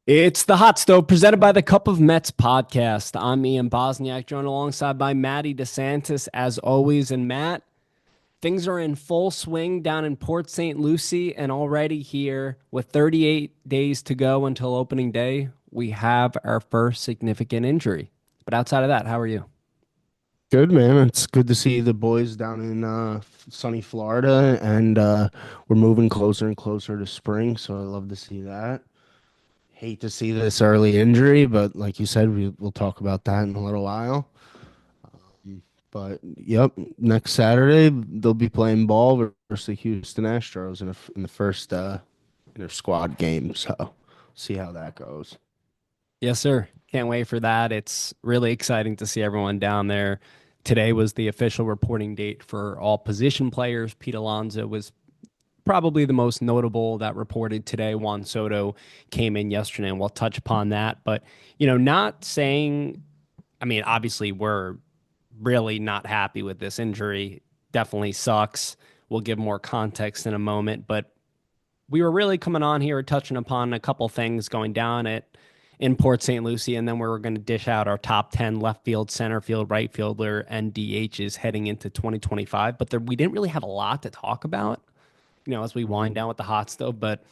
It's the Hot Stove presented by the Cup of Mets podcast. I'm Ian Bosniak, joined alongside by Matty DeSantis, as always. And Matt, things are in full swing down in Port St Lucie, and already here with 38 days to go until opening day, we have our first significant injury. But outside of that, how are you? Good, man. It's good to see the boys down in sunny Florida, and we're moving closer and closer to spring, so I love to see that. Hate to see this early injury, but like you said, we'll talk about that in a little while. But yep, next Saturday they'll be playing ball versus the Houston Astros in the first inter squad game. So see how that goes. Yes, sir. Can't wait for that. It's really exciting to see everyone down there. Today was the official reporting date for all position players. Pete Alonso was probably the most notable that reported today. Juan Soto came in yesterday, and we'll touch upon that. But, not saying, I mean, obviously, we're really not happy with this injury. Definitely sucks. We'll give more context in a moment. But we were really coming on here touching upon a couple things going down at in Port St. Lucie, and then we were going to dish out our top 10 left field, center field, right fielder, and DHs heading into 2025. But we didn't really have a lot to talk about, as we wind Mhm. down with the hot stove. But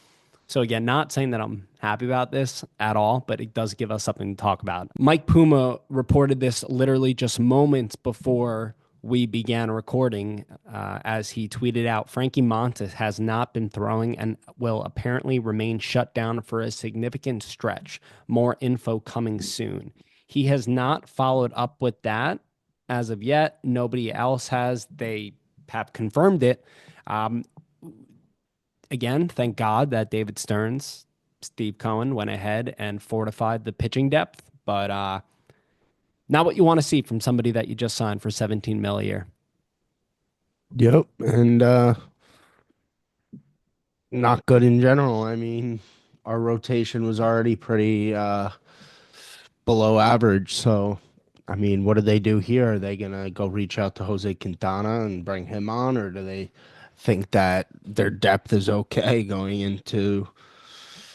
so again, not saying that I'm happy about this at all, but it does give us something to talk about. Mike Puma reported this literally just moments before we began recording, as he tweeted out, Frankie Montas has not been throwing and will apparently remain shut down for a significant stretch. More info coming soon. He has not followed up with that as of yet. Nobody else has. They have confirmed it. Um, Again, thank God that David Stearns, Steve Cohen went ahead and fortified the pitching depth, but not what you want to see from somebody that you just signed for 17 mil a year. Yep, and not good in general. I mean, our rotation was already pretty below average. So, I mean, what do they do here? Are they gonna go reach out to Jose Quintana and bring him on, or do they think that their depth is okay going into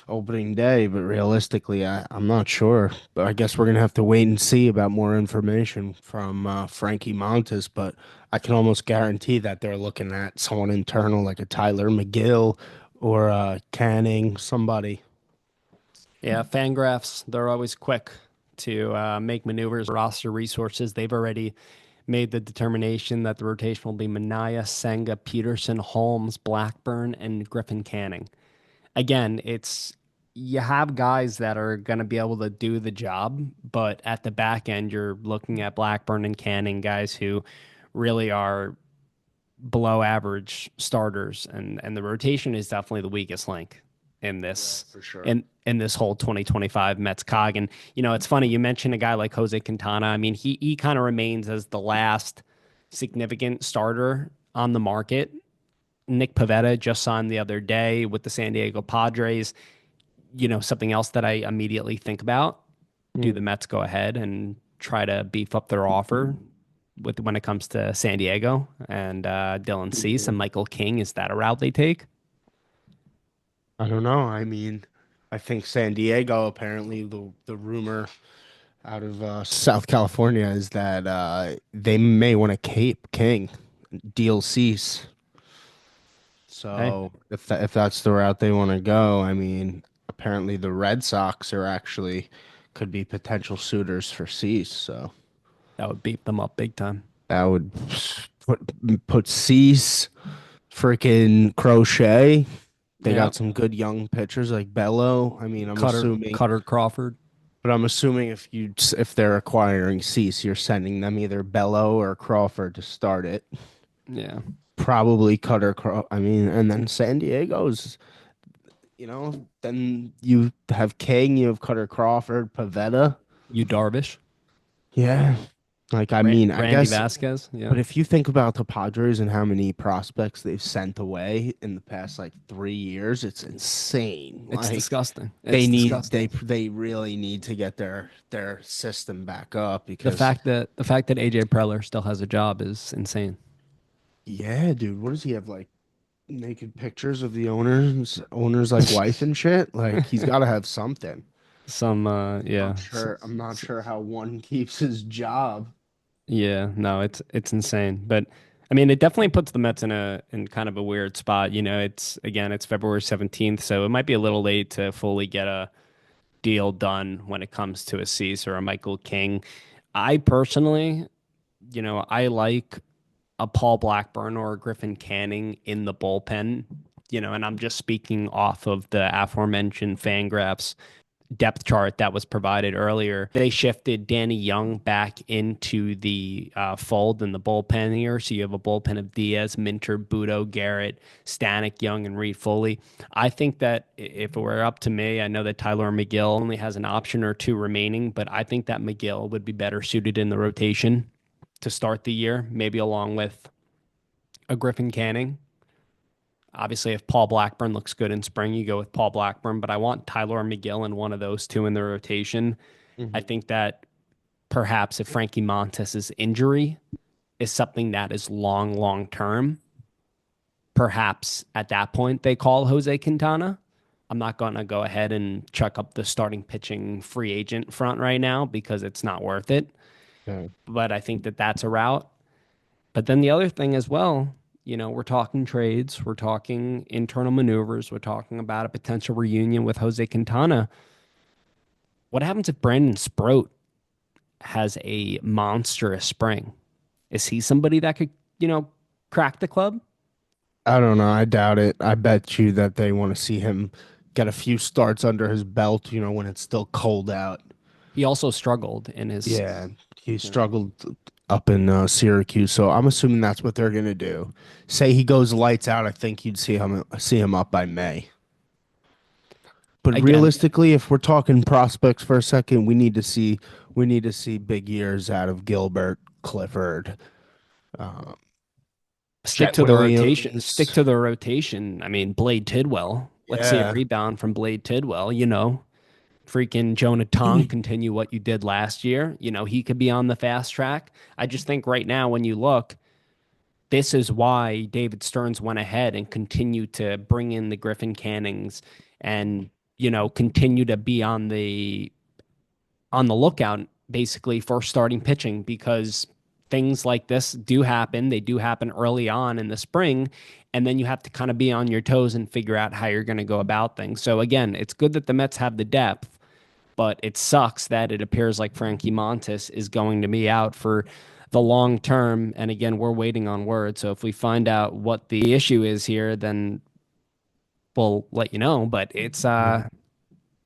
opening day? But realistically, I'm not sure. But I guess we're gonna have to wait and see about more information from Frankie Montes. But I can almost guarantee that they're looking at someone internal like a Tyler McGill or Canning, somebody. Yeah, Fangraphs, they're always quick to make maneuvers, roster resources. They've already made the determination that the rotation will be Mania, Senga, Peterson, Holmes, Blackburn, and Griffin Canning. Again, it's you have guys that are going to be able to do the job, but at the back end, you're looking at Blackburn and Canning, guys who really are below average starters, and the rotation is definitely the weakest link in Yeah, this for sure. in this whole 2025 Mets cog. And it's funny you mentioned a guy like Jose Quintana. I mean, he kind of remains as the last significant starter on the market. Nick Pivetta just signed the other day with the San Diego Padres. Something else that I immediately think about, do the Mets go ahead and try to beef up their offer with when it comes to San Diego and Dylan Cease and Michael King? Is that a route they take? I don't know. I mean, I think San Diego, apparently the rumor out of South California is that they may want to Cape King deal cease. Hey, So if that's the route they want to go, I mean, apparently the Red Sox are actually could be potential suitors for Cease. So that would beef them up big time. that would put Cease, freaking Crochet. They Yeah, got some good young pitchers like Bello. I mean, Cutter Crawford. I'm assuming if they're acquiring Cease, you're sending them either Bello or Crawford to start it. Yeah, Probably Cutter Craw. I mean, and then San Diego's, then you have King, you have Cutter Crawford, Pavetta. you Darvish, Yeah. Like, I mean, I Randy guess, Vasquez. Yeah, but if you think about the Padres and how many prospects they've sent away in the past like 3 years, it's insane. it's Like, disgusting. It's disgusting. they really need to get their system back up The because fact that AJ Preller still has a job is insane. yeah, dude, what does he have, like naked pictures of the owners like wife and shit? Like, he's got to have something. Some Not yeah. sure. I'm not sure how one keeps his job. Yeah, no, it's insane. But I mean, it definitely puts the Mets in kind of a weird spot. You know, it's again, it's February 17th, so it might be a little late to fully get a deal done when it comes to a Cease or a Michael King. I personally, I like a Paul Blackburn or a Griffin Canning in the bullpen, and I'm just speaking off of the aforementioned Fangraphs depth chart that was provided earlier. They shifted Danny Young back into the fold in the bullpen here. So you have a bullpen of Diaz, Minter, Budo, Garrett, Stanek, Young, and Reed Foley. I think that if it were up to me, I know that Tyler McGill only has an option or two remaining, but I think that McGill would be better suited in the rotation to start the year, maybe along with a Griffin Canning. Obviously, if Paul Blackburn looks good in spring, you go with Paul Blackburn, but I want Tyler McGill and one of those two in the rotation. I Mhm. think that perhaps if Frankie Montas's injury is something that is long, long term, perhaps at that point they call Jose Quintana. I'm not going to go ahead and chuck up the starting pitching free agent front right now because it's not worth it. Yeah. But I think that that's a route. But then the other thing as well, we're talking trades, we're talking internal maneuvers, we're talking about a potential reunion with Jose Quintana. What happens if Brandon Sproat has a monstrous spring? Is he somebody that could, crack the club? I don't know. I doubt it. I bet you that they want to see him get a few starts under his belt, when it's still cold out. He also struggled in his, Yeah, he you know, struggled up in Syracuse, so I'm assuming that's what they're gonna do. Say he goes lights out, I think you'd see him up by May. But again, realistically, if we're talking prospects for a second, we need to see big years out of Gilbert, Clifford, uh, stick Chet to the rotation. Stick Williams. to the rotation. I mean, Blade Tidwell. Let's see a Yeah. rebound from Blade Tidwell, freaking Jonah Tong continue what you did last year. He could be on the fast track. I just think right now, when you look, this is why David Stearns went ahead and continued to bring in the Griffin Cannings and, continue to be on the lookout basically for starting pitching because things like this do happen. They do happen early on in the spring. And then you have to kind of be on your toes and figure out how you're going to go about things. So, again, it's good that the Mets have the depth, but it sucks that it appears like Frankie Montas is going to be out for the long term. And again, we're waiting on word. So if we find out what the issue is here, then we'll let you know. But it's Yeah,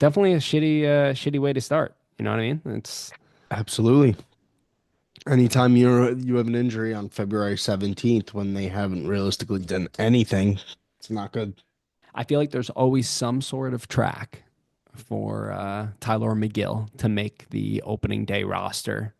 definitely a shitty way to start. You know what I mean? It's absolutely. Anytime you have an injury on February 17th when they haven't realistically done anything, it's not good. I feel like there's always some sort of track for Tyler McGill to make the opening day roster.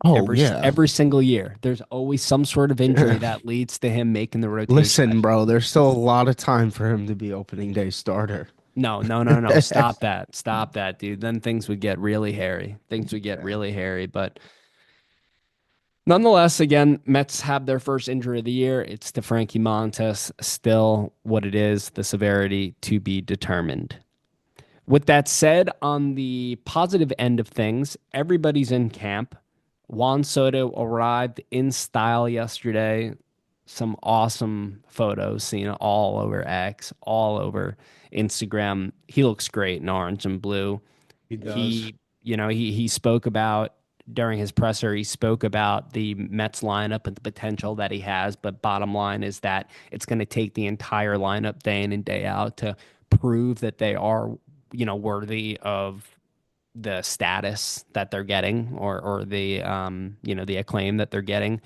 Oh Every yeah. every single year, there's always some sort of injury Yeah. that leads to him making the rotation. Listen, bro, there's still a lot of time for him to be opening day starter. No, no, no, no. Stop that. Stop that, dude. Then things would get really hairy. Things would get Yeah. really hairy. But nonetheless, again, Mets have their first injury of the year. It's to Frankie Montas. Still what it is, the severity to be determined. With that said, on the positive end of things, everybody's in camp. Juan Soto arrived in style yesterday. Some awesome photos seen all over X, all over Instagram. He looks great in orange and blue. He does. He spoke about during his presser, he spoke about the Mets lineup and the potential that he has. But bottom line is that it's going to take the entire lineup day in and day out to prove that they are, worthy of the status that they're getting or the the acclaim that they're getting.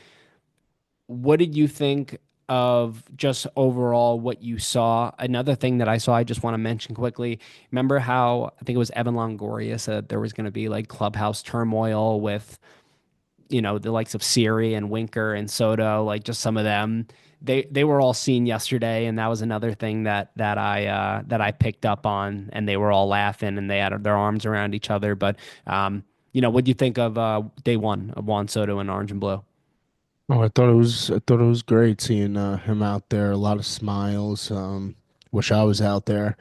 What did you think of just overall what you saw? Another thing that I saw, I just want to mention quickly. Remember how I think it was Evan Longoria said there was going to be like clubhouse turmoil with, the likes of Siri and Winker and Soto, like just some of them. They were all seen yesterday, and that was another thing that I picked up on, and they were all laughing and they had their arms around each other. But what do you think of day one of Juan Soto in orange and blue? Oh, I thought it was great seeing him out there. A lot of smiles. Wish I was out there.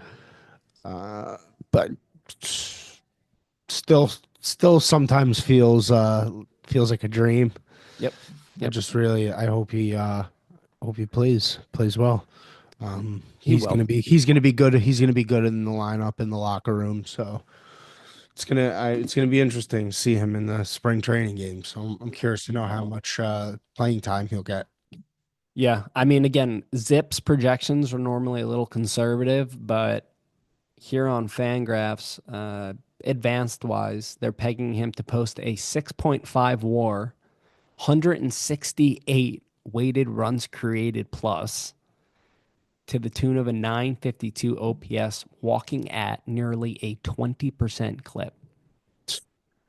Uh, but still sometimes feels like a dream. Yep. I Yep. just really I hope he plays well. He will. He's gonna be good. He's gonna be good in the lineup in the locker room. So it's gonna be interesting to see him in the spring training game. So I'm curious to know how much playing time he'll get. Yeah. I mean, again, Zips projections are normally a little conservative, but here on Fangraphs, advanced wise, they're pegging him to post a 6.5 WAR, 168 weighted runs created plus, to the tune of a 952 OPS, walking at nearly a 20% clip.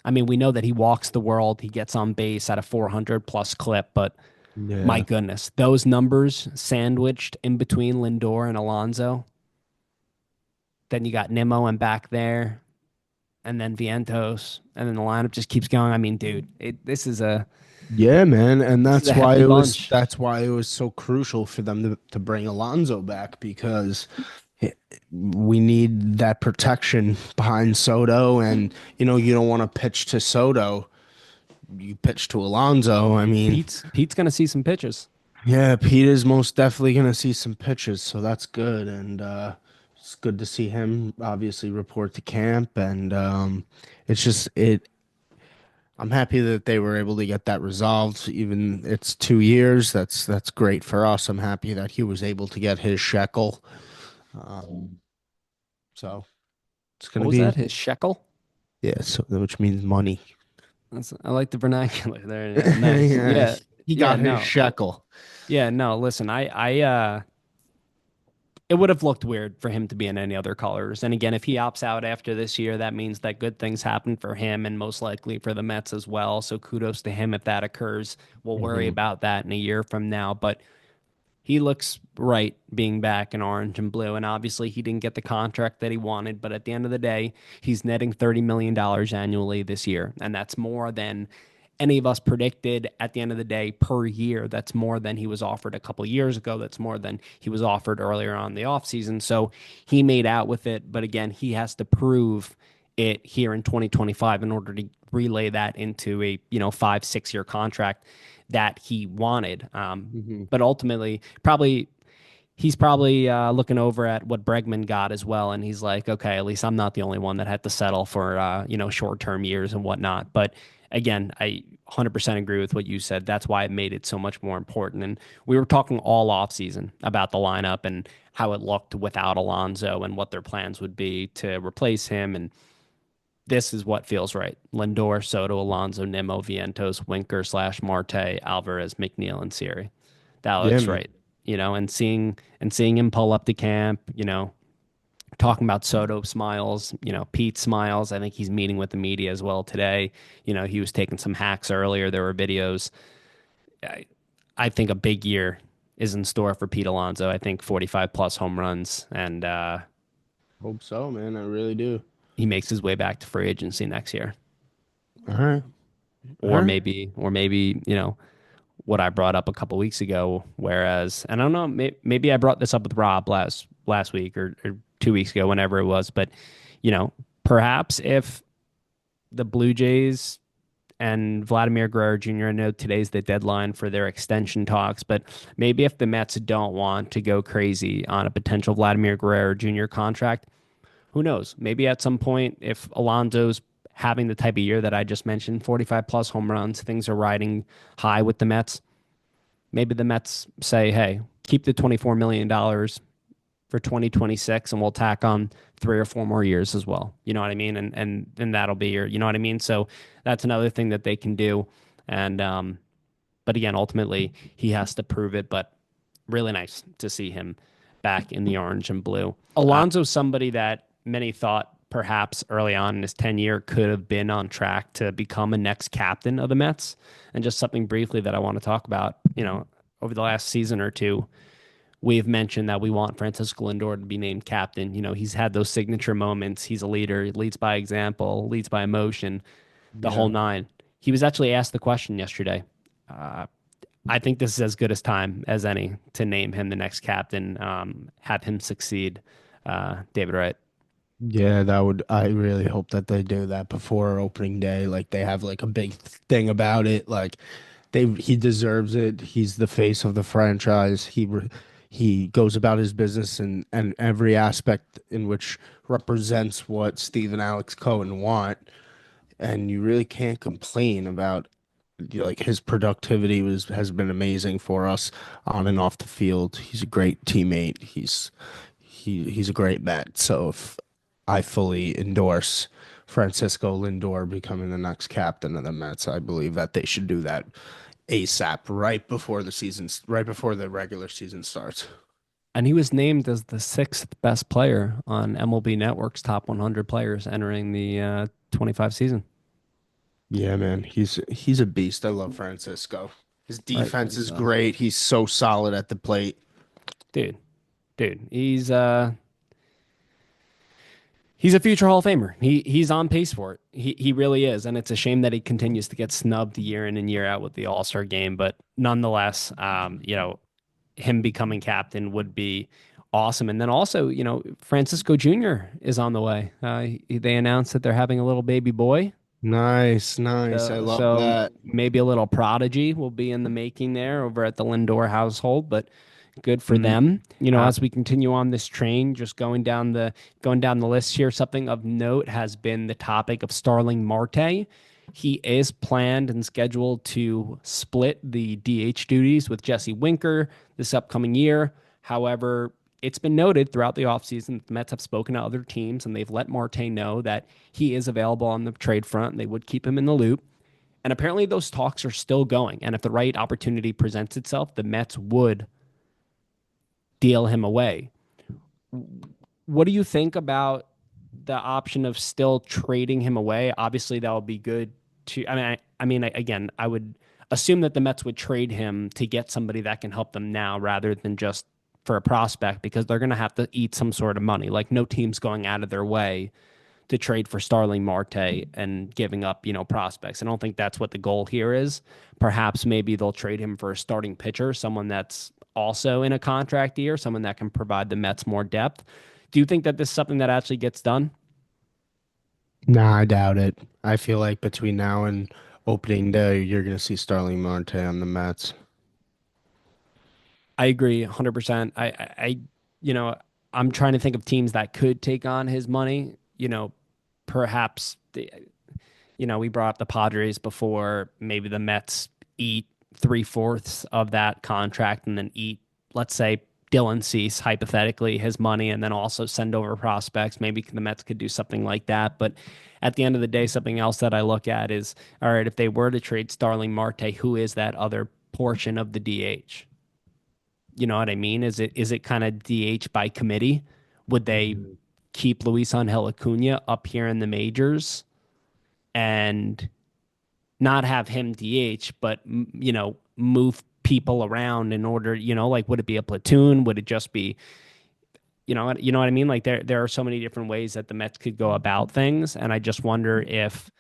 I mean, we know that he walks the world. He gets on base at a 400 plus clip, but my Yeah. goodness, those numbers sandwiched in between Lindor and Alonso. Then you got Nimmo and back there, and then Vientos, and then the lineup just keeps going. I mean, dude, this is a Yeah, man, and hefty bunch. that's why it was so crucial for them to bring Alonso back because we need that protection behind Soto, and you don't want to pitch to Soto, you pitch to Alonso. I mean, Pete's gonna see some pitches. yeah, Pete is most definitely gonna see some pitches, so that's good, and it's good to see him obviously report to camp, and it's just it I'm happy that they were able to get that resolved. Even it's 2 years. That's great for us. I'm happy that he was able to get his shekel. Um, so it's What gonna was that? be His shekel? yeah, so which means money. I like the vernacular there. Yeah, nice. Yeah, Yeah, he yeah, got his no, shekel. yeah, no. Listen, it would have looked weird for him to be in any other colors. And again, if he opts out after this year, that means that good things happen for him and most likely for the Mets as well. So kudos to him if that occurs. We'll worry Hmm. about that in a year from now. But he looks right being back in orange and blue. And obviously, he didn't get the contract that he wanted. But at the end of the day, he's netting $30 million annually this year. And that's more than any of us predicted at the end of the day per year. That's more than he was offered a couple years ago. That's more than he was offered earlier on in the offseason. So he made out with it. But again, he has to prove it here in 2025 in order to relay that into a 5 6 year contract that he wanted. Hmm. But ultimately, he's probably looking over at what Bregman got as well, and he's like, okay, at least I'm not the only one that had to settle for short term years and whatnot. But again, I 100% agree with what you said. That's why it made it so much more important. And we were talking all off season about the lineup and how it looked without Alonso and what their plans would be to replace him. And this is what feels right. Lindor, Soto, Alonso, Nimmo, Vientos, Winker / Marte, Alvarez, McNeil, and Siri. That Yeah, looks man. right. And seeing him pull up to camp, talking about Soto smiles, Pete smiles. I think he's meeting with the media as well today. He was taking some hacks earlier. There were videos. I, I think a big year is in store for Pete Alonso. I think 45 plus home runs, and Hope so, man. I really do. he makes his way back to free agency next year. All right. All Or right. maybe, what I brought up a couple weeks ago. Whereas, and I don't know, maybe I brought this up with Rob last week or 2 weeks ago, whenever it was. But perhaps if the Blue Jays and Vladimir Guerrero Jr. I know today's the deadline for their extension talks, but maybe if the Mets don't want to go crazy on a potential Vladimir Guerrero Jr. contract, who knows? Maybe at some point, if Alonso's having the type of year that I just mentioned, 45 plus home runs, things are riding high with the Mets. Maybe the Mets say, hey, keep the $24 million for 2026 and we'll tack on 3 or 4 more years as well. You know what I mean? And that'll be your, you know what I mean? So that's another thing that they can do. And, but again, ultimately, he has to prove it. But really nice to see him back in the orange and blue. Uh, Alonso's somebody that many thought perhaps early on in his tenure could have been on track to become a next captain of the Mets. And just something briefly that I want to talk about, over the last season or two, we've mentioned that we want Francisco Lindor to be named captain. He's had those signature moments. He's a leader, he leads by example, leads by emotion, the whole yeah. nine. He was actually asked the question yesterday. Uh, I think this is as good as time as any to name him the next captain, have him succeed. David Wright. Yeah, that would, I really hope that they do that before opening day. Like they have like a big thing about it. Like he deserves it. He's the face of the franchise. He goes about his business and every aspect in which represents what Steve and Alex Cohen want. And you really can't complain about like his productivity was has been amazing for us on and off the field. He's a great teammate. He's a great Met. So if I fully endorse Francisco Lindor becoming the next captain of the Mets, I believe that they should do that ASAP right before the regular season starts. And he was named as the sixth best player on MLB Network's top 100 players entering the 25 season. Yeah, man, he's a beast. I love Francisco. His defense Rightfully is so. great. He's so solid at the plate. Dude, he's a future Hall of Famer. He's on pace for it. He really is, and it's a shame that he continues to get snubbed year in and year out with the All-Star game. But nonetheless, him becoming captain would be awesome. And then also, Francisco Jr. is on the way. They announced that they're having a little baby boy. Nice, nice. I love So that. maybe a little prodigy will be in the making there over at the Lindor household, but good for Mm, them. uh, As we continue on this train, just going down the list here, something of note has been the topic of Starling Marte. He is planned and scheduled to split the DH duties with Jesse Winker this upcoming year. However, it's been noted throughout the offseason that the Mets have spoken to other teams and they've let Marte know that he is available on the trade front and they would keep him in the loop. And apparently those talks are still going. And if the right opportunity presents itself, the Mets would deal him away. What do you think about the option of still trading him away? Obviously, that would be good to. Again, I would assume that the Mets would trade him to get somebody that can help them now rather than just for a prospect because they're going to have to eat some sort of money. Like no team's going out of their way to trade for Starling Marte and giving up, prospects. I don't think that's what the goal here is. Perhaps maybe they'll trade him for a starting pitcher, someone that's also in a contract year, someone that can provide the Mets more depth. Do you think that this is something that actually gets done? nah, I doubt it. I feel like between now and opening day, you're gonna see Starling Marte on the Mets. I agree 100%. You know, I'm trying to think of teams that could take on his money. Perhaps we brought up the Padres before. Maybe the Mets eat three-fourths of that contract and then eat, let's say, Dylan Cease, hypothetically, his money, and then also send over prospects. Maybe the Mets could do something like that. But at the end of the day, something else that I look at is all right, if they were to trade Starling Marte, who is that other portion of the DH? You know what I mean? Is it kind of DH by committee? Would they Mhm. keep Luis Angel Acuna up here in the majors and not have him DH, but move people around in order, like would it be a platoon? Would it just be, you know what I mean? Like there are so many different ways that the Mets could go about things, and I just wonder if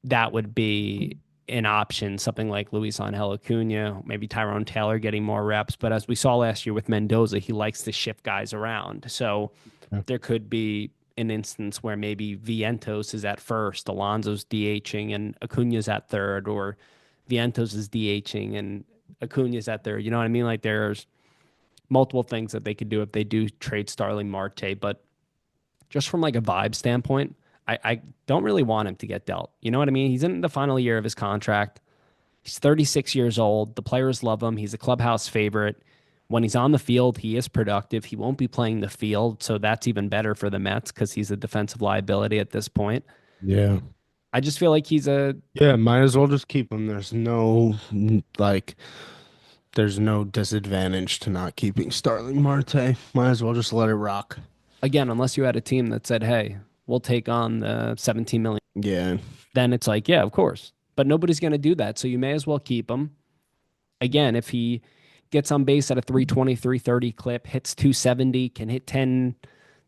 that would be an option, something like Luis Angel Acuna, maybe Tyrone Taylor getting more reps. But as we saw last year with Mendoza, he likes to shift guys around. So Yeah. there could be an instance where maybe Vientos is at first, Alonso's DHing, and Acuna's at third, or Vientos is DHing and Acuna's at third. You know what I mean? Like there's multiple things that they could do if they do trade Starling Marte. But just from like a vibe standpoint, I don't really want him to get dealt. You know what I mean? He's in the final year of his contract. He's 36 years old. The players love him. He's a clubhouse favorite. When he's on the field, he is productive. He won't be playing the field, so that's even better for the Mets because he's a defensive liability at this point. Yeah. I just feel like he's a Yeah, might as well just keep him. There's no disadvantage to not keeping Starling Marte. Might as well just let it rock. again, unless you had a team that said, "Hey, we'll take on the 17 million," Yeah. then it's like, yeah, of course. But nobody's going to do that, so you may as well keep him. Again, if he gets on base at a 320, 330 clip, hits 270, can hit 10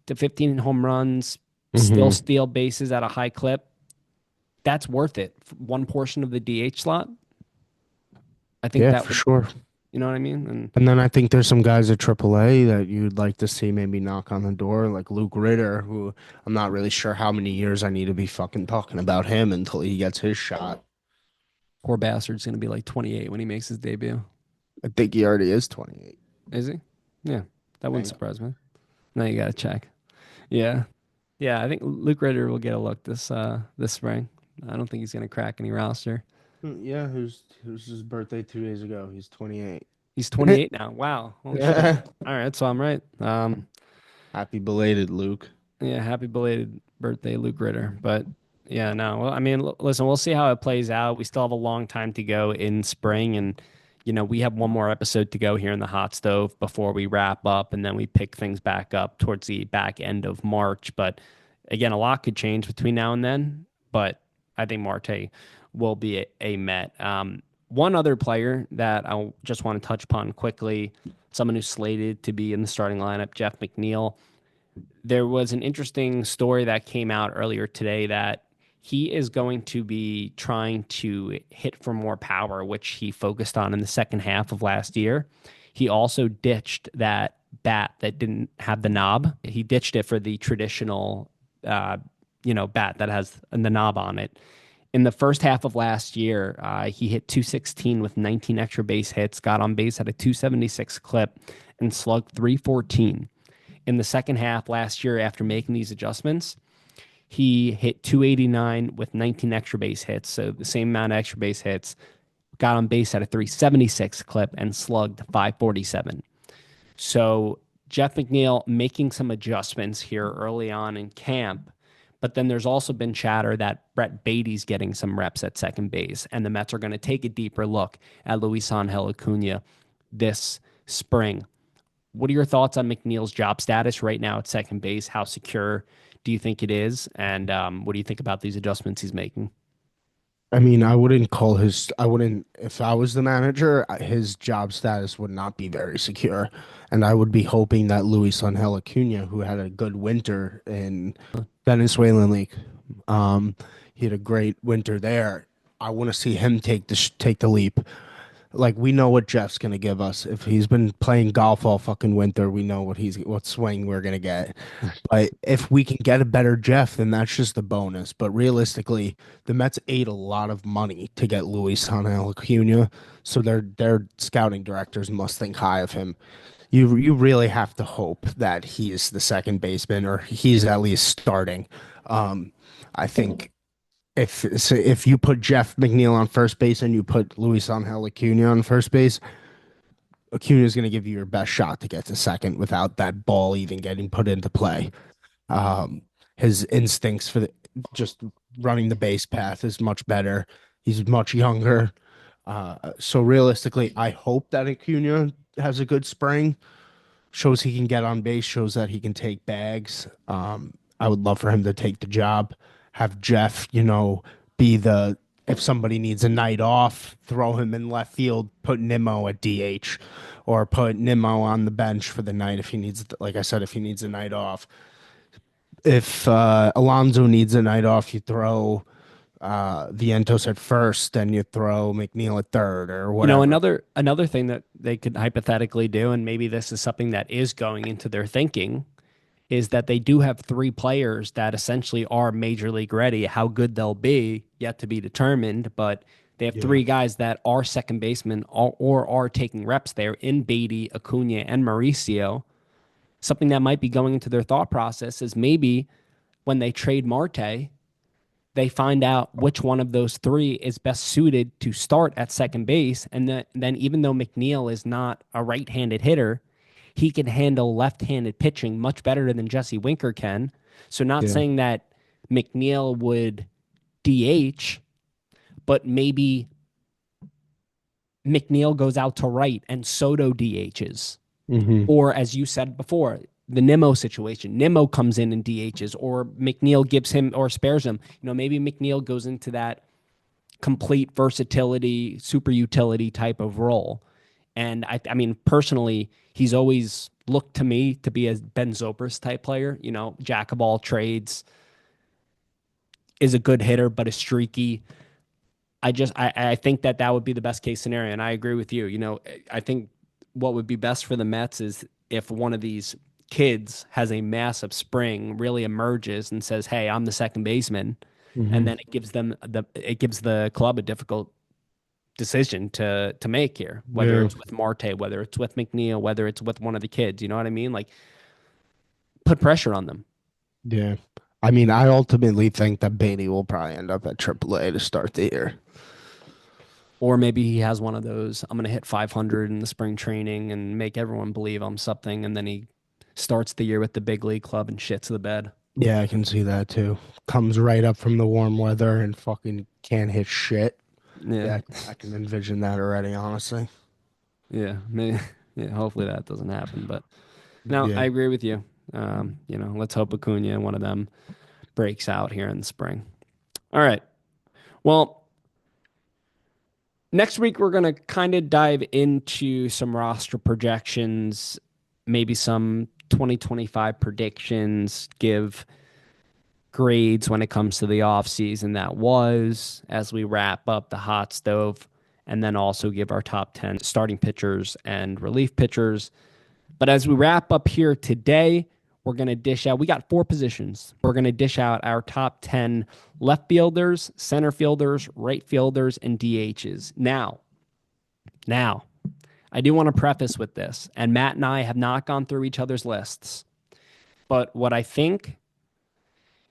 to 15 home runs, still Hmm. steal bases at a high clip, that's worth it. One portion of the DH slot, I think Yeah, that for would, sure. You know what I mean? And And then I think there's some guys at AAA that you'd like to see maybe knock on the door, like Luke Ritter, who I'm not really sure how many years I need to be fucking talking about him until he gets his shot. poor bastard's gonna be like 28 when he makes his debut. I think he already is 28. Is he? Yeah, that I wouldn't think. surprise me. Now you gotta check. Yeah, yeah. I think Luke Ritter will get a look this spring. I don't think he's gonna crack any roster. Yeah, who's his birthday 2 days ago? He's 28. He's 28 now. Wow, holy shit. All right, so I'm right. Happy belated, Luke. Yeah, happy belated birthday, Luke Ritter. But yeah, no. Well, I mean, listen, we'll see how it plays out. We still have a long time to go in spring, and we have one more episode to go here in the hot stove before we wrap up, and then we pick things back up towards the back end of March. But again, a lot could change between now and then. But I think Marte will be a Met. One other player that I just want to touch upon quickly, someone who's slated to be in the starting lineup, Jeff McNeil. There was an interesting story that came out earlier today that he is going to be trying to hit for more power, which he focused on in the second half of last year. He also ditched that bat that didn't have the knob. He ditched it for the traditional, uh, bat that has the knob on it. In the first half of last year, he hit 216 with 19 extra base hits, got on base at a 276 clip, and slugged 314 in the second half last year after making these adjustments. He hit 289 with 19 extra base hits, so the same amount of extra base hits, got on base at a 376 clip and slugged 547. So Jeff McNeil making some adjustments here early on in camp, but then there's also been chatter that Brett Beatty's getting some reps at second base, and the Mets are going to take a deeper look at Luis Angel Acuna this spring. What are your thoughts on McNeil's job status right now at second base? How secure do you think it is? And what do you think about these adjustments he's making? I mean, I wouldn't, if I was the manager, his job status would not be very secure. And I would be hoping that Luis Angel Acuna, who had a good winter in Venezuelan League, um, he had a great winter there. I want to see him take the leap. Like we know what Jeff's gonna give us. If he's been playing golf all fucking winter, we know what swing we're gonna get. But if we can get a better Jeff, then that's just a bonus. But realistically, the Mets ate a lot of money to get Luis Acuna, so their scouting directors must think high of him. You really have to hope that he is the second baseman or he's at least starting. I think if you put Jeff McNeil on first base and you put Luis Angel Acuna on first base, Acuna is going to give you your best shot to get to second without that ball even getting put into play. Um, his instincts for just running the base path is much better. He's much younger. So realistically, I hope that Acuna has a good spring, shows he can get on base, shows that he can take bags. I would love for him to take the job, have Jeff, be the if somebody needs a night off, throw him in left field, put Nimmo at DH, or put Nimmo on the bench for the night if he needs, like I said, if he needs a night off. If Alonso needs a night off, you throw Vientos at first, and you throw McNeil at third, or whatever. Another thing that they could hypothetically do, and maybe this is something that is going into their thinking, is that they do have three players that essentially are major league ready. How good they'll be yet to be determined, but they have Yeah. three guys that are second basemen or are taking reps there in Beatty, Acuna, and Mauricio. Something that might be going into their thought process is maybe when they trade Marte, they find out which one of those three is best suited to start at second base. And then even though McNeil is not a right handed hitter, he can handle left handed pitching much better than Jesse Winker can. So, not Yeah. saying that McNeil would DH, but maybe McNeil goes out to right and Soto DHs. Hmm. Or, as you said before, the Nimmo situation. Nimmo comes in and DHs, or McNeil gives him or spares him. Maybe McNeil goes into that complete versatility, super utility type of role. And I mean, personally, he's always looked to me to be a Ben Zobrist type player. Jack of all trades, is a good hitter, but is streaky. I think that that would be the best case scenario, and I agree with you. I think what would be best for the Mets is if one of these kids has a massive spring, really emerges and says, "Hey, I'm the second baseman," and Hmm. then it gives the club a difficult decision to make here, whether Yeah, it's with Marte, whether it's with McNeil, whether it's with one of the kids. You know what I mean? Like put pressure on them. yeah. I mean, I ultimately think that Beatty will probably end up at AAA to start the year. Or maybe he has one of those, I'm going to hit 500 in the spring training and make everyone believe I'm something. And then he starts the year with the big league club and shits the bed. Yeah, I can see that too. Comes right up from the warm weather and fucking can't hit shit. Yeah. Yeah, I can envision that already, honestly. Yeah. Maybe, yeah. Hopefully that doesn't happen. But no, Yeah. I agree with you. Let's hope Acuna and one of them breaks out here in the spring. All right. Well, next week we're going to kind of dive into some roster projections, maybe some 2025 predictions, give grades when it comes to the offseason that was as we wrap up the hot stove, and then also give our top 10 starting pitchers and relief pitchers. But as we wrap up here today, we're going to dish out, we got four positions. We're going to dish out our top 10 left fielders, center fielders, right fielders, and DHs. Now, I do want to preface with this, and Matt and I have not gone through each other's lists, but what I think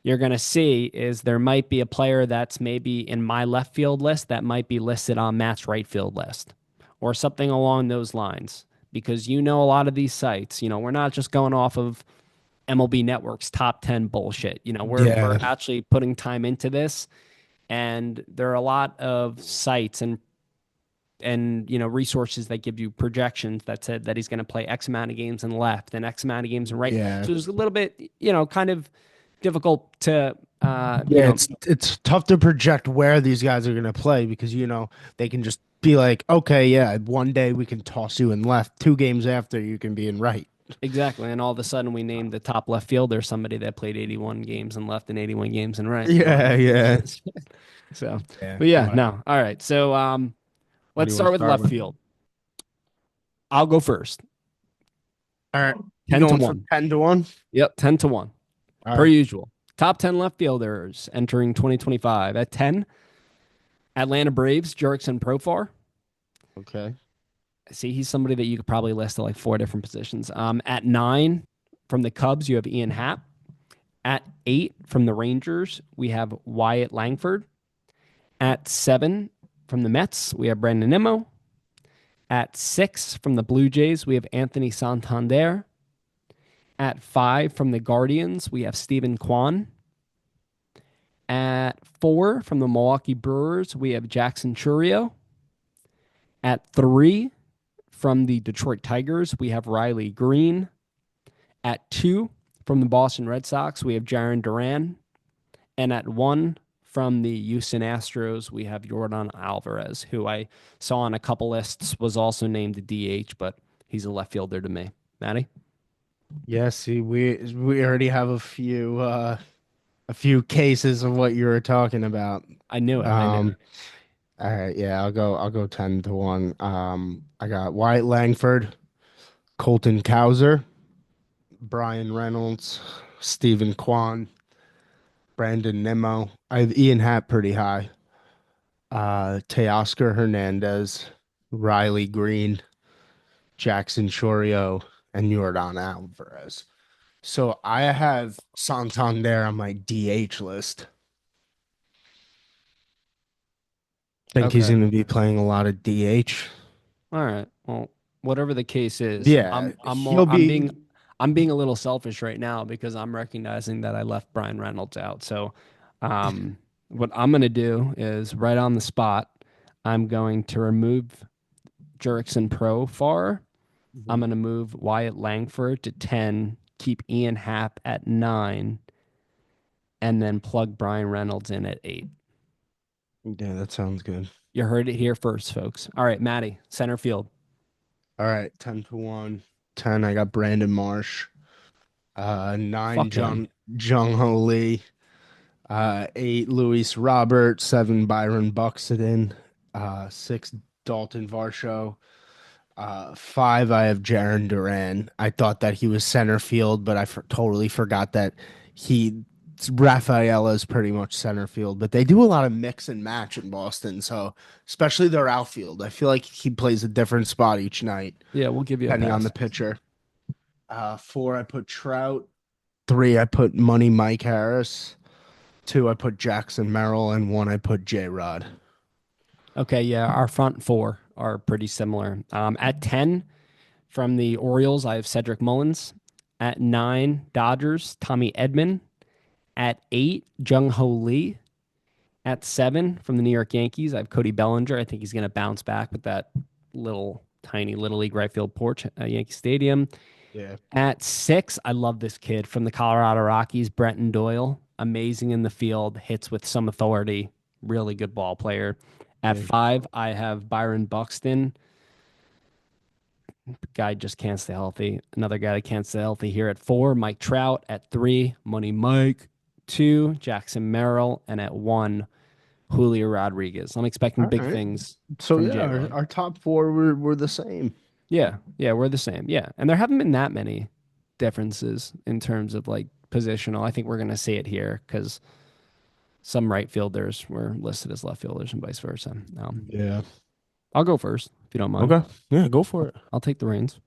you're going to see is there might be a player that's maybe in my left field list that might be listed on Matt's right field list or something along those lines. Because a lot of these sites, we're not just going off of MLB Network's top 10 bullshit. We're Yeah. actually putting time into this, and there are a lot of sites and resources that give you projections that said that he's going to play X amount of games in left and X amount of games in right. Yeah. So it's a little bit kind of difficult to Yeah, it's tough to project where these guys are gonna play because they can just be like, okay, yeah, one day we can toss you in left. 2 games after you can be in right. exactly, and all of a sudden we named the top left fielder somebody that played 81 games in left and 81 games in right. Yeah, yeah. So, Yeah. but yeah, no. All right. So What do let's you want start to with start left with? field. I'll go first. All right. You 10 to going from 1. 10 to 1? Yep, 10 to 1. All Per right. usual. Top 10 left fielders entering 2025. At 10, Atlanta Braves, Jurickson Profar. Okay. See, he's somebody that you could probably list at like four different positions. At 9, from the Cubs, you have Ian Happ. At 8, from the Rangers, we have Wyatt Langford. At 7, from the Mets, we have Brandon Nimmo. At 6, from the Blue Jays, we have Anthony Santander. At 5, from the Guardians, we have Stephen Kwan. At 4, from the Milwaukee Brewers, we have Jackson Churio. At 3, from the Detroit Tigers, we have Riley Green. At 2, from the Boston Red Sox, we have Jaron Duran. And at 1, from the Houston Astros, we have Jordan Alvarez, who I saw on a couple lists was also named the DH, but he's a left fielder to me. Matty? Yeah, see, we already have a few cases of what you were talking about. I knew it. I knew it. Um, all right, yeah, I'll go 10 to 1. I got Wyatt Langford, Colton Cowser, Brian Reynolds, Stephen Kwan, Brandon Nimmo. I have Ian Happ pretty high. Teoscar Hernandez, Riley Green, Jackson Chorio, and Jordan Alvarez. So I have Santander on my DH list. Think he's Okay. going to be playing a lot of DH. All right. Well, whatever the case is, Yeah, I'm he'll more be. I'm being a little selfish right now because I'm recognizing that I left Brian Reynolds out. So, what I'm going to do is right on the spot, I'm going to remove Jurickson Profar. I'm Mhm. going to move Wyatt Langford to 10, keep Ian Happ at 9, and then plug Brian Reynolds in at 8. Yeah, that sounds good. You heard it here first, folks. All right, Maddie, center field. All right, 10 to 1. 10, I got Brandon Marsh. 9, Fuck him. Jung Ho Lee. Eight, Luis Robert. Seven, Byron Buxton. Six, Dalton Varsho. Five, I have Jaron Duran. I thought that he was center field, but totally forgot that he Rafaela is pretty much center field. But they do a lot of mix and match in Boston, so especially their outfield. I feel like he plays a different spot each night, Yeah, we'll give you a depending on the pass. pitcher. Four, I put Trout. Three, I put Money Mike Harris. Two, I put Jackson Merrill, and one, I put J Rod. Okay, yeah, our front four are pretty similar. At 10 from the Orioles, I have Cedric Mullins. At 9, Dodgers, Tommy Edman. At 8, Jung Ho Lee. At 7 from the New York Yankees, I have Cody Bellinger. I think he's going to bounce back with that little tiny little league right field porch at Yankee Stadium. Yeah, At 6, I love this kid from the Colorado Rockies, Brenton Doyle. Amazing in the field, hits with some authority, really good ball player. At yeah. 5, I have Byron Buxton. Guy just can't stay healthy. Another guy that can't stay healthy here at 4, Mike Trout. At 3, Money Mike. 2, Jackson Merrill. And at 1, Julio Rodriguez. I'm expecting All big right. things So from yeah, J our, Rod. our top four were the same. Yeah, we're the same. Yeah. And there haven't been that many differences in terms of like positional. I think we're going to see it here because some right fielders were listed as left fielders and vice versa. Yeah. I'll go first if you don't mind. Okay. Yeah, go for it. I'll take the reins.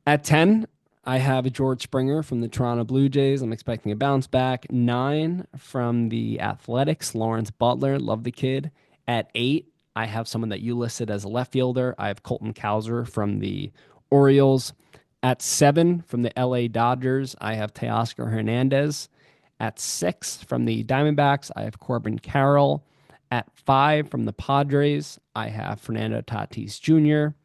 At 10, I have George Springer from the Toronto Blue Jays. I'm expecting a bounce back. 9 from the Athletics, Lawrence Butler. Love the kid. At 8, I have someone that you listed as a left fielder. I have Colton Cowser from the Orioles. At 7 from the LA Dodgers, I have Teoscar Hernandez. At 6 from the Diamondbacks, I have Corbin Carroll. At 5 from the Padres, I have Fernando Tatis Jr.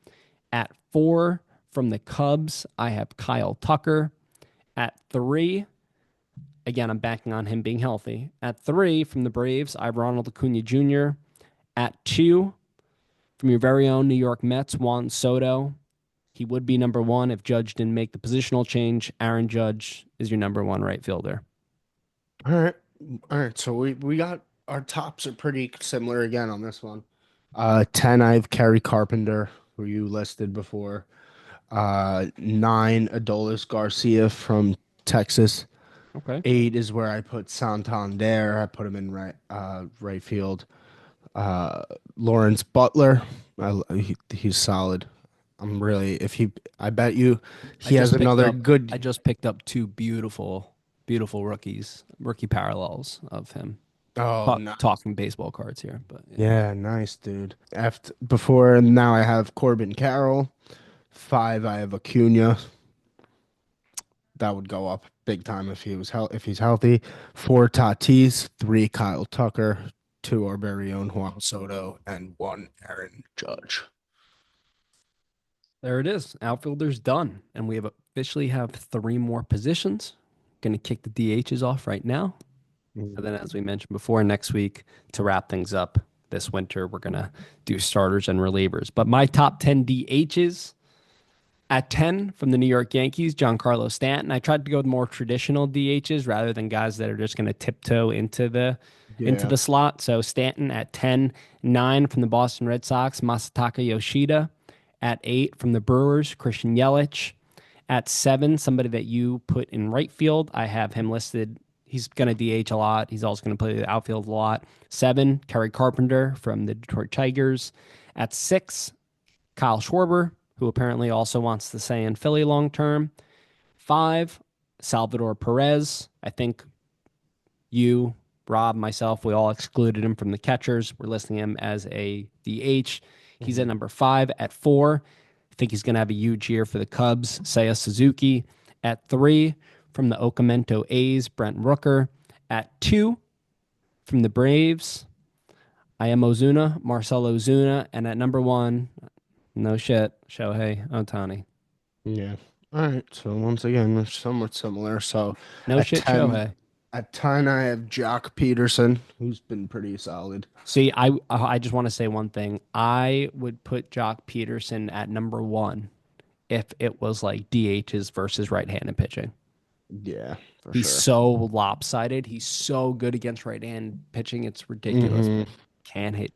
At 4 from the Cubs, I have Kyle Tucker. At 3, again, I'm backing on him being healthy. At 3 from the Braves, I have Ronald Acuna Jr. At 2 from your very own New York Mets, Juan Soto. He would be number 1 if Judge didn't make the positional change. Aaron Judge is your number 1 right fielder. All right. All right. So we got our tops are pretty similar again on this one. 10, I have Kerry Carpenter, who you listed before. Nine, Adolis Garcia from Texas. Okay. Eight is where I put Santander. I put him in right field. Uh, Lawrence Butler. He's solid. I'm really if he I bet you I he has just picked another up I good. just picked up two beautiful rookie parallels of him. Oh, Talking baseball cards here, but yeah. yeah, nice dude. After before now I have Corbin Carroll. Five, I have Acuna. That would go up big time if he's healthy. Four, Tatis. Three, Kyle Tucker. Two, our very own Juan Soto, and one, Aaron Judge. There it is. Outfielder's done. And we have officially have 3 more positions. Gonna kick the DHs off right now. And then as we mentioned before, next week to wrap things up this winter, we're gonna do starters and relievers. But my top 10 DHs at 10 from the New York Yankees, Giancarlo Stanton. I tried to go with more traditional DHs rather than guys that are just going to tiptoe into Yeah. the slot. So Stanton at 10, 9 from the Boston Red Sox, Masataka Yoshida. At 8 from the Brewers, Christian Yelich. At 7, somebody that you put in right field, I have him listed. He's going to DH a lot. He's also going to play the outfield a lot. 7, Kerry Carpenter from the Detroit Tigers. At 6, Kyle Schwarber, who apparently also wants to stay in Philly long term. 5, Salvador Perez. I think you, Rob, myself, we all excluded him from the catchers. We're listing him as a DH. He's at Mhm. number 5. At 4, I think he's going to have a huge year for the Cubs. Seiya Suzuki. At 3, from the Okamento A's, Brent Rooker. At 2, from the Braves, I am Ozuna, Marcelo Ozuna. And at number 1, no shit, Shohei Ohtani. Yeah. All right. So once again, we're somewhat similar. So No at shit, 10, Shohei. at 10, I have Jock Peterson, who's been pretty solid. See, I just want to say one thing. I would put Jock Peterson at number 1 if it was like DHs versus right-handed pitching. Yeah, for He's sure. so lopsided. He's so good against right-hand pitching. It's ridiculous, Hmm. but can't hit,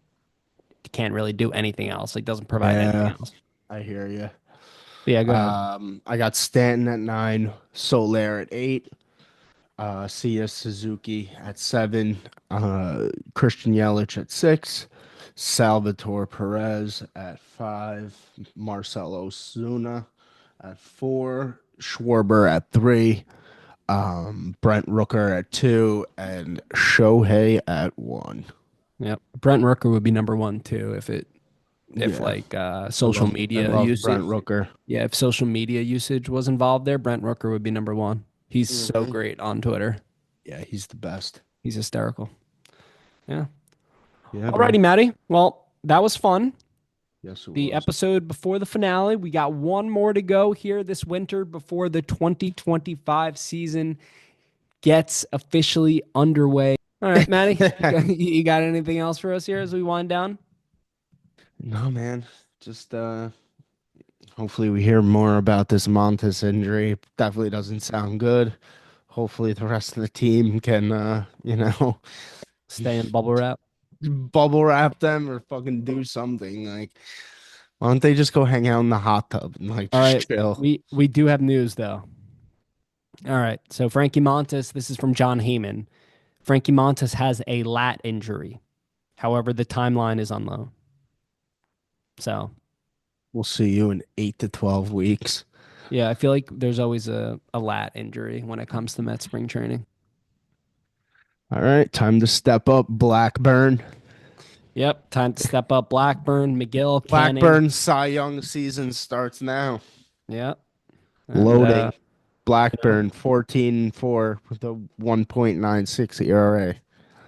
can't really do anything else. Like doesn't provide anything Yeah, else. I hear you. But yeah, go ahead. I got Stanton at 9, Soler at 8, Sia Suzuki at 7, Christian Yelich at 6, Salvatore Perez at 5, Marcelo Zuna at 4, Schwarber at 3, Brent Rooker at 2, and Shohei at 1. Yep. Brent Rooker would be number one too if Yeah, like I social love I media love Brent usage. Rooker. Yeah, if social media usage was involved there, Brent Rooker would be number one. He's so Hmm. great on Twitter. Yeah, he's the best. He's hysterical. Yeah. Yeah, man. Alrighty, Maddie. Well, that was fun. Yes, it The was. episode before the finale. We got one more to go here this winter before the 2025 season gets officially underway. All right, Maddie, you got anything else for us here as we wind down? No, man. Just hopefully we hear more about this Montas injury. Definitely doesn't sound good. Hopefully the rest of the team can Stay in bubble wrap. bubble wrap them or fucking do something. Like, why don't they just go hang out in the hot tub and like All just right, chill? we do have news though. All right, so Frankie Montas. This is from John Heyman. Frankie Montas has a lat injury. However, the timeline is unknown. So We'll see you in 8 to 12 weeks. yeah, I feel like there's always a lat injury when it comes to Met spring training. All right, time to step up, Blackburn. Yep, time to step up. Blackburn, McGill, Canning. Blackburn Cy Young season starts now. Yep, and Loading. you know, Blackburn 14-4 with a 1.96 ERA.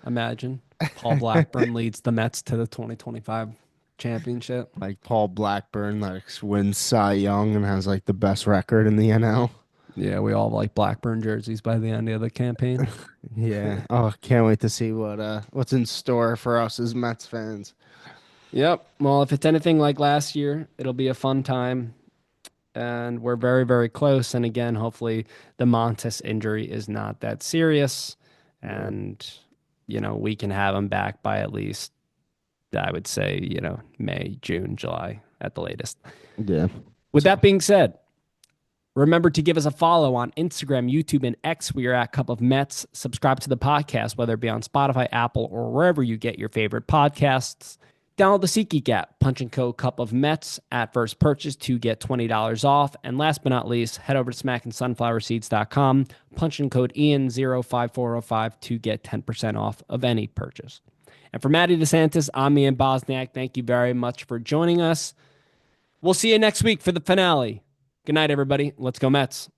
imagine Paul Blackburn leads the Mets to the 2025 championship. Like Paul Blackburn like wins Cy Young and has like the best record in the NL. Yeah, we all like Blackburn jerseys by the end of the campaign. Yeah. Oh, can't wait to see what's in store for us as Mets fans. Yep. Well, if it's anything like last year, it'll be a fun time. And we're very, very close. And again, hopefully the Montes injury is not that serious. Yeah. And, we can have him back by at least, I would say, May, June, July at the latest. Yeah. With So that being said, remember to give us a follow on Instagram, YouTube, and X. We are at Cup of Mets. Subscribe to the podcast, whether it be on Spotify, Apple, or wherever you get your favorite podcasts. Download the SeatGeek app, punch and code Cup of Mets at first purchase to get $20 off. And last but not least, head over to smackandsunflowerseeds.com, punch and code Ian05405 to get 10% off of any purchase. And for Maddie DeSantis, I'm Ian Bosniak. Thank you very much for joining us. We'll see you next week for the finale. Good night, everybody. Let's go, Mets.